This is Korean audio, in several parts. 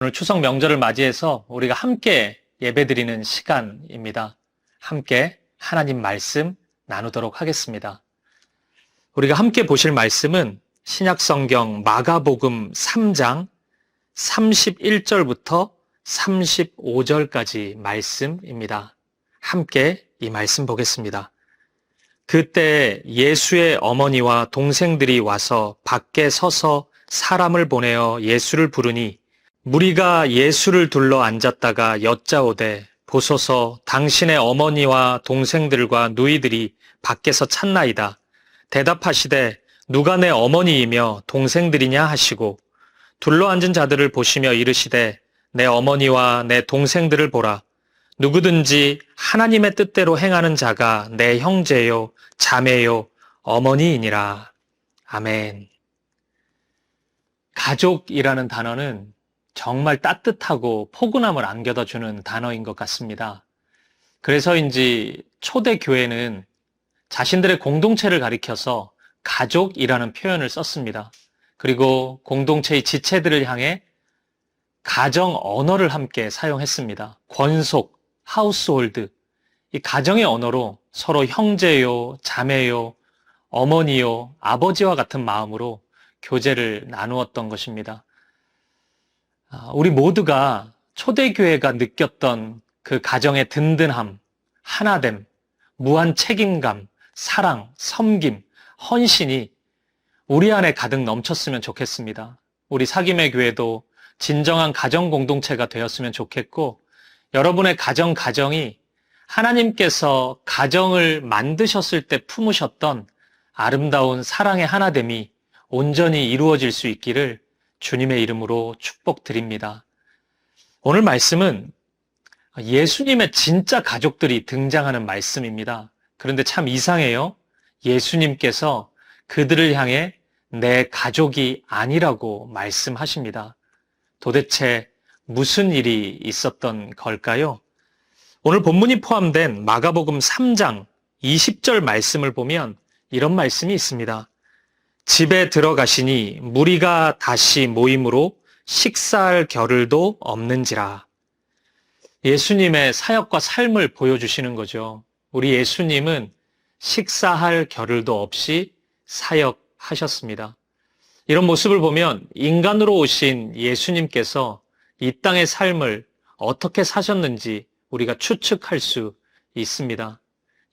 오늘 추석 명절을 맞이해서 우리가 함께 예배드리는 시간입니다. 함께 하나님 말씀 나누도록 하겠습니다. 우리가 함께 보실 말씀은 신약성경 마가복음 3장 31절부터 35절까지 말씀입니다. 함께 이 말씀 보겠습니다. 그때 예수의 어머니와 동생들이 와서 밖에 서서 사람을 보내어 예수를 부르니 무리가 예수를 둘러 앉았다가 여짜오되 보소서 당신의 어머니와 동생들과 누이들이 밖에서 찾나이다. 대답하시되 누가 내 어머니이며 동생들이냐 하시고 둘러앉은 자들을 보시며 이르시되 내 어머니와 내 동생들을 보라. 누구든지 하나님의 뜻대로 행하는 자가 내 형제요 자매요 어머니이니라. 아멘. 가족이라는 단어는 정말 따뜻하고 포근함을 안겨다 주는 단어인 것 같습니다. 그래서인지 초대 교회는 자신들의 공동체를 가리켜서 가족이라는 표현을 썼습니다. 그리고 공동체의 지체들을 향해 가정 언어를 함께 사용했습니다. 권속, 하우스홀드, 이 가정의 언어로 서로 형제요, 자매요, 어머니요, 아버지와 같은 마음으로 교제를 나누었던 것입니다. 우리 모두가 초대교회가 느꼈던 그 가정의 든든함, 하나됨, 무한 책임감, 사랑, 섬김, 헌신이 우리 안에 가득 넘쳤으면 좋겠습니다. 우리 사김의 교회도 진정한 가정 공동체가 되었으면 좋겠고, 여러분의 가정이 하나님께서 가정을 만드셨을 때 품으셨던 아름다운 사랑의 하나됨이 온전히 이루어질 수 있기를 주님의 이름으로 축복드립니다. 오늘 말씀은 예수님의 진짜 가족들이 등장하는 말씀입니다. 그런데 참 이상해요. 예수님께서 그들을 향해 내 가족이 아니라고 말씀하십니다. 도대체 무슨 일이 있었던 걸까요? 오늘 본문이 포함된 마가복음 3장 20절 말씀을 보면 이런 말씀이 있습니다. 집에 들어가시니 무리가 다시 모임으로 식사할 겨를도 없는지라. 예수님의 사역과 삶을 보여주시는 거죠. 우리 예수님은 식사할 겨를도 없이 사역하셨습니다. 이런 모습을 보면 인간으로 오신 예수님께서 이 땅의 삶을 어떻게 사셨는지 우리가 추측할 수 있습니다.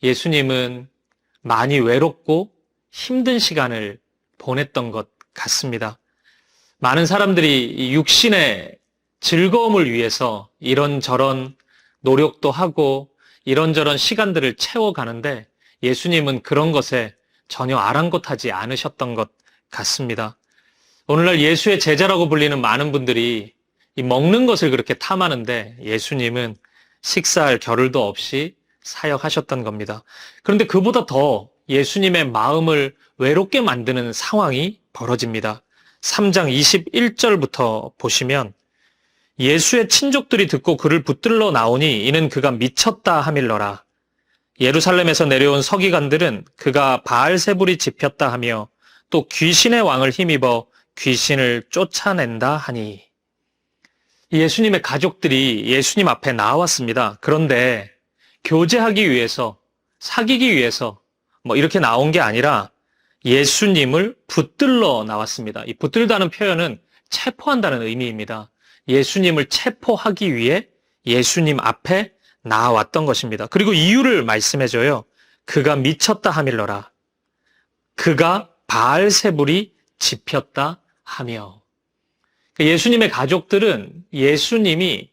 예수님은 많이 외롭고 힘든 시간을 보냈던 것 같습니다. 많은 사람들이 육신의 즐거움을 위해서 이런저런 노력도 하고 이런저런 시간들을 채워가는데 예수님은 그런 것에 전혀 아랑곳하지 않으셨던 것 같습니다. 오늘날 예수의 제자라고 불리는 많은 분들이 이 먹는 것을 그렇게 탐하는데 예수님은 식사할 겨를도 없이 사역하셨던 겁니다. 그런데 그보다 더 예수님의 마음을 외롭게 만드는 상황이 벌어집니다. 3장 21절부터 보시면 예수의 친족들이 듣고 그를 붙들러 나오니 이는 그가 미쳤다 하밀러라. 예루살렘에서 내려온 서기관들은 그가 바알세불이 집혔다 하며 또 귀신의 왕을 힘입어 귀신을 쫓아낸다 하니. 예수님의 가족들이 예수님 앞에 나왔습니다. 그런데 교제하기 위해서, 사귀기 위해서 이렇게 나온 게 아니라 예수님을 붙들러 나왔습니다. 이 붙들다는 표현은 체포한다는 의미입니다. 예수님을 체포하기 위해 예수님 앞에 나왔던 것입니다. 그리고 이유를 말씀해줘요. 그가 미쳤다 하밀러라. 그가 바알세불이 집혔다 하며. 예수님의 가족들은 예수님이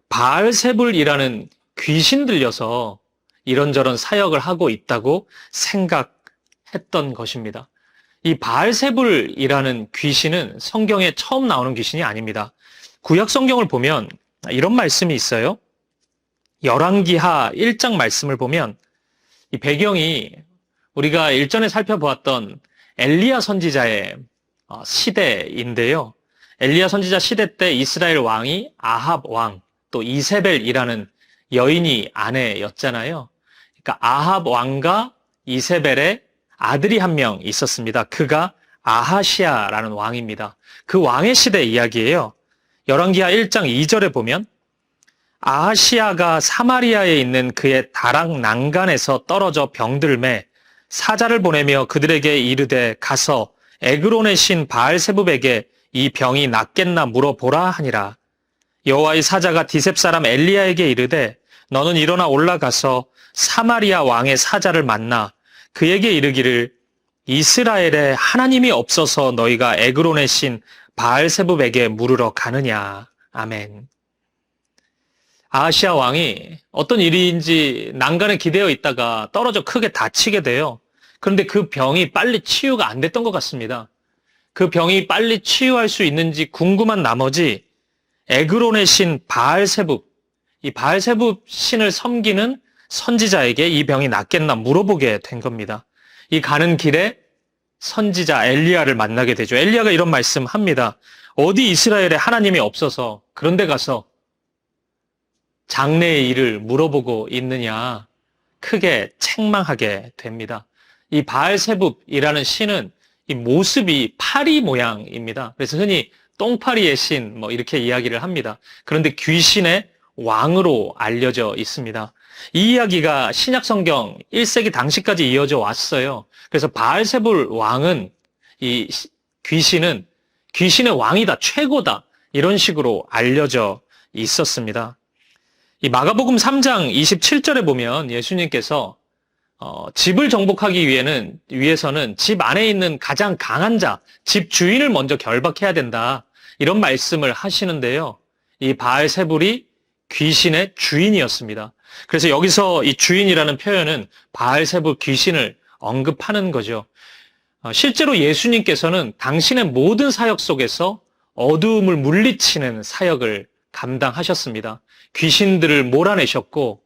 바알세불이라는 귀신 들려서 이런저런 사역을 하고 있다고 생각했던 것입니다. 이 바알세불이라는 귀신은 성경에 처음 나오는 귀신이 아닙니다. 구약 성경을 보면 이런 말씀이 있어요. 열왕기하 1장 말씀을 보면 이 배경이 우리가 일전에 살펴보았던 엘리야 선지자의 시대인데요. 엘리야 선지자 시대 때 이스라엘 왕이 아합 왕, 또 이세벨이라는 여인이 아내였잖아요. 그러니까 아합 왕과 이세벨의 아들이 한 명 있었습니다. 그가 아하시아라는 왕입니다. 그 왕의 시대 이야기예요. 열왕기하 1장 2절에 보면 아하시야가 사마리아에 있는 그의 다락 난간에서 떨어져 병들매 사자를 보내며 그들에게 이르되 가서 에그론의 신 바알세붑에게 이 병이 낫겠나 물어보라 하니라. 여호와의 사자가 디셉 사람 엘리야에게 이르되 너는 일어나 올라가서 사마리아 왕의 사자를 만나 그에게 이르기를 이스라엘에 하나님이 없어서 너희가 에그론의 신 바알세붑에게 물으러 가느냐. 아멘. 아하시야 왕이 어떤 일인지 난간에 기대어 있다가 떨어져 크게 다치게 돼요. 그런데 그 병이 빨리 치유가 안 됐던 것 같습니다. 그 병이 빨리 치유할 수 있는지 궁금한 나머지 에그론의 신 바알세붑, 이 바알세붑 신을 섬기는 선지자에게 이 병이 낫겠나 물어보게 된 겁니다. 이 가는 길에 선지자 엘리야를 만나게 되죠. 엘리야가 이런 말씀합니다. 어디 이스라엘에 하나님이 없어서 그런 데 가서 장래의 일을 물어보고 있느냐 크게 책망하게 됩니다. 이 바알세붑이라는 신은 이 모습이 파리 모양입니다. 그래서 흔히 똥파리의 신 이렇게 이야기를 합니다. 그런데 귀신의 왕으로 알려져 있습니다. 이 이야기가 신약성경 1세기 당시까지 이어져 왔어요. 그래서 바알세붑 왕은 이 귀신은 귀신의 왕이다, 최고다 이런 식으로 알려져 있었습니다. 이 마가복음 3장 27절에 보면 예수님께서 집을 정복하기 위해서는 집 안에 있는 가장 강한 자, 집 주인을 먼저 결박해야 된다. 이런 말씀을 하시는데요. 이 바알세붑이 귀신의 주인이었습니다. 그래서 여기서 이 주인이라는 표현은 바알세붑 귀신을 언급하는 거죠. 실제로 예수님께서는 당신의 모든 사역 속에서 어두움을 물리치는 사역을 감당하셨습니다. 귀신들을 몰아내셨고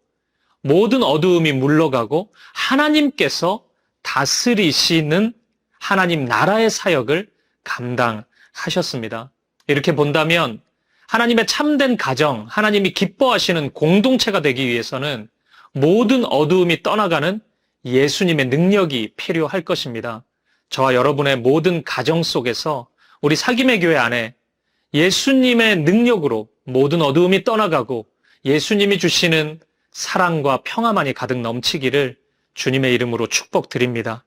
모든 어두움이 물러가고 하나님께서 다스리시는 하나님 나라의 사역을 감당하셨습니다. 이렇게 본다면 하나님의 참된 가정, 하나님이 기뻐하시는 공동체가 되기 위해서는 모든 어두움이 떠나가는 예수님의 능력이 필요할 것입니다. 저와 여러분의 모든 가정 속에서 우리 사김의 교회 안에 예수님의 능력으로 모든 어두움이 떠나가고 예수님이 주시는 사랑과 평화만이 가득 넘치기를 주님의 이름으로 축복드립니다.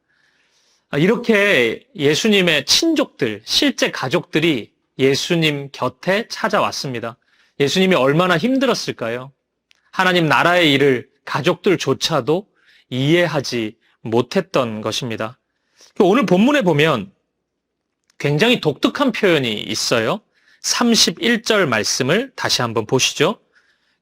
이렇게 예수님의 친족들, 실제 가족들이 예수님 곁에 찾아왔습니다. 예수님이 얼마나 힘들었을까요? 하나님 나라의 일을 가족들조차도 이해하지 못했던 것입니다. 오늘 본문에 보면 굉장히 독특한 표현이 있어요. 31절 말씀을 다시 한번 보시죠.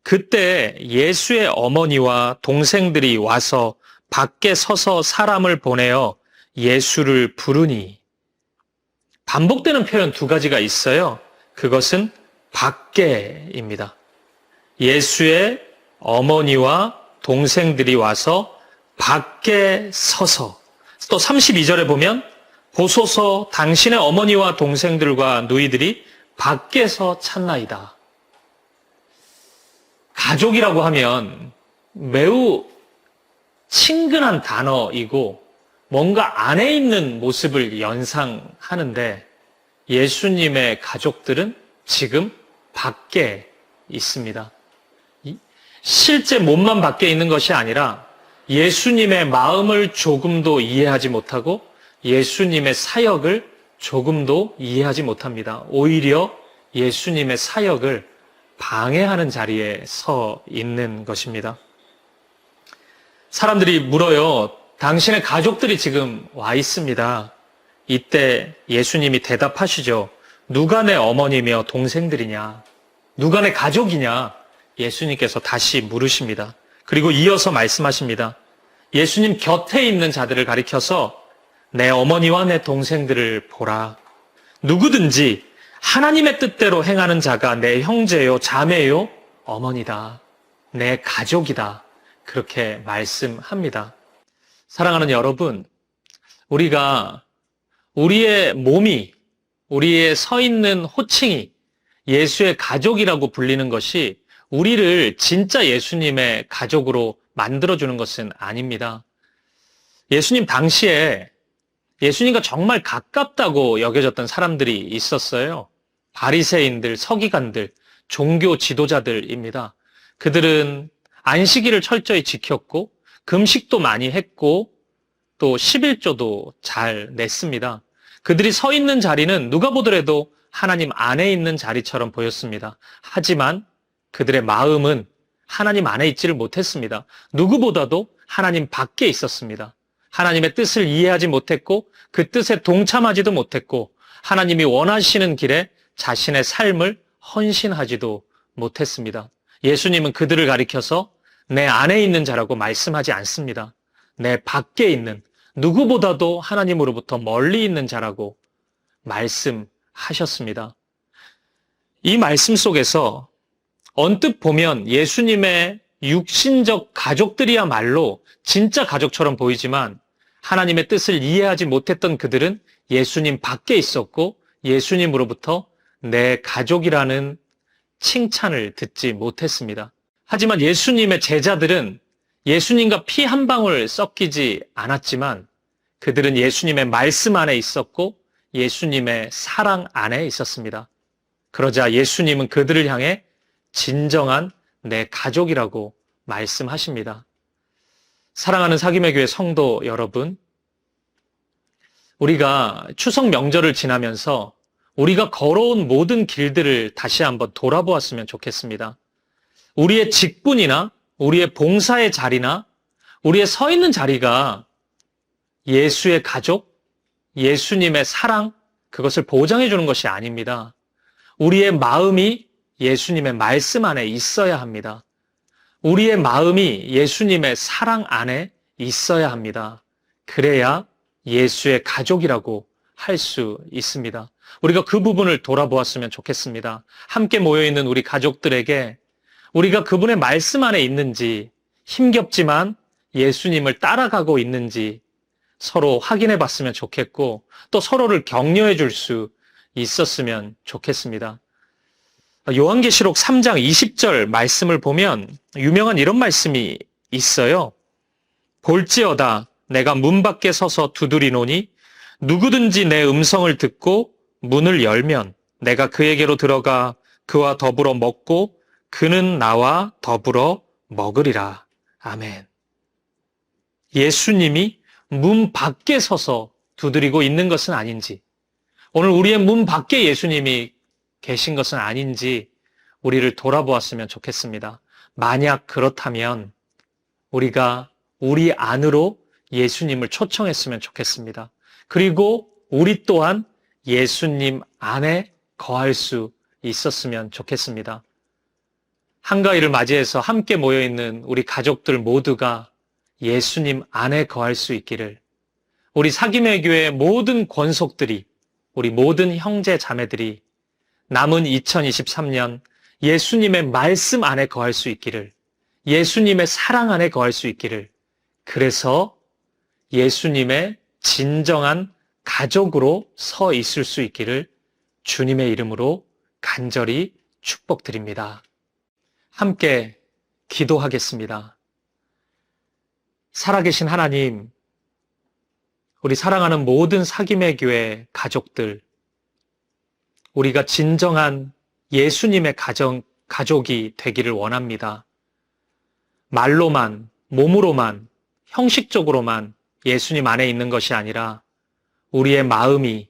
그때 예수의 어머니와 동생들이 와서 밖에 서서 사람을 보내어 예수를 부르니. 반복되는 표현 두 가지가 있어요. 그것은 밖에입니다. 예수의 어머니와 동생들이 와서 밖에 서서. 또 32절에 보면 보소서 당신의 어머니와 동생들과 누이들이 밖에서 찾나이다. 가족이라고 하면 매우 친근한 단어이고 뭔가 안에 있는 모습을 연상하는데 예수님의 가족들은 지금 밖에 있습니다. 실제 몸만 밖에 있는 것이 아니라 예수님의 마음을 조금도 이해하지 못하고 예수님의 사역을 조금도 이해하지 못합니다. 오히려 예수님의 사역을 방해하는 자리에 서 있는 것입니다. 사람들이 물어요. 당신의 가족들이 지금 와 있습니다. 이때 예수님이 대답하시죠. 누가 내 어머니며 동생들이냐? 누가 내 가족이냐? 예수님께서 다시 물으십니다. 그리고 이어서 말씀하십니다. 예수님 곁에 있는 자들을 가리켜서 내 어머니와 내 동생들을 보라. 누구든지 하나님의 뜻대로 행하는 자가 내 형제요, 자매요, 어머니다. 내 가족이다. 그렇게 말씀합니다. 사랑하는 여러분, 우리가 우리의 몸이, 우리의 서 있는 호칭이 예수의 가족이라고 불리는 것이 우리를 진짜 예수님의 가족으로 만들어주는 것은 아닙니다. 예수님 당시에 예수님과 정말 가깝다고 여겨졌던 사람들이 있었어요. 바리새인들, 서기관들, 종교 지도자들입니다. 그들은 안식일을 철저히 지켰고 금식도 많이 했고 또 11조도 잘 냈습니다. 그들이 서 있는 자리는 누가 보더라도 하나님 안에 있는 자리처럼 보였습니다. 하지만 그들의 마음은 하나님 안에 있지를 못했습니다. 누구보다도 하나님 밖에 있었습니다. 하나님의 뜻을 이해하지 못했고 그 뜻에 동참하지도 못했고 하나님이 원하시는 길에 자신의 삶을 헌신하지도 못했습니다. 예수님은 그들을 가리켜서 내 안에 있는 자라고 말씀하지 않습니다. 내 밖에 있는, 누구보다도 하나님으로부터 멀리 있는 자라고 말씀하셨습니다. 이 말씀 속에서 언뜻 보면 예수님의 육신적 가족들이야말로 진짜 가족처럼 보이지만 하나님의 뜻을 이해하지 못했던 그들은 예수님 밖에 있었고 예수님으로부터 내 가족이라는 칭찬을 듣지 못했습니다. 하지만 예수님의 제자들은 예수님과 피 한 방울 섞이지 않았지만 그들은 예수님의 말씀 안에 있었고 예수님의 사랑 안에 있었습니다. 그러자 예수님은 그들을 향해 진정한 내 가족이라고 말씀하십니다. 사랑하는 사김의 교회 성도 여러분, 우리가 추석 명절을 지나면서 우리가 걸어온 모든 길들을 다시 한번 돌아보았으면 좋겠습니다. 우리의 직분이나 우리의 봉사의 자리나 우리의 서 있는 자리가 예수의 가족, 예수님의 사랑, 그것을 보장해 주는 것이 아닙니다. 우리의 마음이 예수님의 말씀 안에 있어야 합니다. 우리의 마음이 예수님의 사랑 안에 있어야 합니다. 그래야 예수의 가족이라고 할 수 있습니다. 우리가 그 부분을 돌아보았으면 좋겠습니다. 함께 모여있는 우리 가족들에게 우리가 그분의 말씀 안에 있는지, 힘겹지만 예수님을 따라가고 있는지 서로 확인해 봤으면 좋겠고 또 서로를 격려해 줄 수 있었으면 좋겠습니다. 요한계시록 3장 20절 말씀을 보면 유명한 이런 말씀이 있어요. 볼지어다 내가 문 밖에 서서 두드리노니 누구든지 내 음성을 듣고 문을 열면 내가 그에게로 들어가 그와 더불어 먹고 그는 나와 더불어 먹으리라. 아멘. 예수님이 문 밖에 서서 두드리고 있는 것은 아닌지, 오늘 우리의 문 밖에 예수님이 계신 것은 아닌지 우리를 돌아보았으면 좋겠습니다. 만약 그렇다면 우리가 우리 안으로 예수님을 초청했으면 좋겠습니다. 그리고 우리 또한 예수님 안에 거할 수 있었으면 좋겠습니다. 한가위를 맞이해서 함께 모여있는 우리 가족들 모두가 예수님 안에 거할 수 있기를, 우리 사김의 교회 모든 권속들이, 우리 모든 형제 자매들이 남은 2023년 예수님의 말씀 안에 거할 수 있기를, 예수님의 사랑 안에 거할 수 있기를, 그래서 예수님의 진정한 가족으로 서 있을 수 있기를 주님의 이름으로 간절히 축복드립니다. 함께 기도하겠습니다. 살아계신 하나님, 우리 사랑하는 모든 사김의 교회 가족들, 우리가 진정한 예수님의 가족이 되기를 원합니다. 말로만, 몸으로만, 형식적으로만 예수님 안에 있는 것이 아니라 우리의 마음이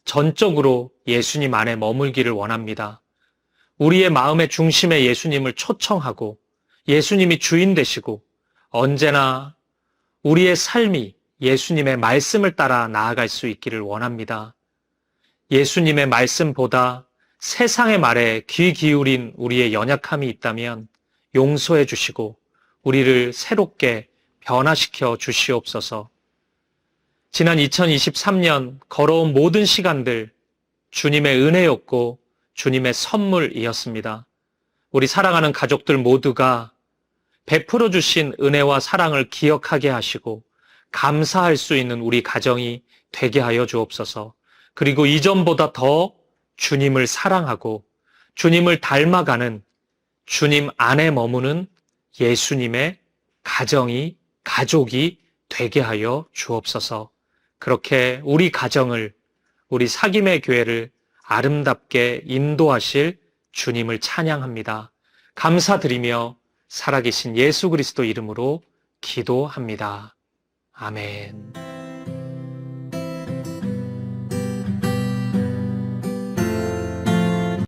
전적으로 예수님 안에 머물기를 원합니다. 우리의 마음의 중심에 예수님을 초청하고 예수님이 주인 되시고 언제나 우리의 삶이 예수님의 말씀을 따라 나아갈 수 있기를 원합니다. 예수님의 말씀보다 세상의 말에 귀 기울인 우리의 연약함이 있다면 용서해 주시고 우리를 새롭게 변화시켜 주시옵소서. 지난 2023년 걸어온 모든 시간들 주님의 은혜였고 주님의 선물이었습니다. 우리 사랑하는 가족들 모두가 베풀어 주신 은혜와 사랑을 기억하게 하시고 감사할 수 있는 우리 가정이 되게 하여 주옵소서. 그리고 이전보다 더 주님을 사랑하고 주님을 닮아가는, 주님 안에 머무는 예수님의 가족이 되게 하여 주옵소서. 그렇게 우리 가정을, 우리 사김의 교회를 아름답게 인도하실 주님을 찬양합니다. 감사드리며 살아계신 예수 그리스도 이름으로 기도합니다. 아멘.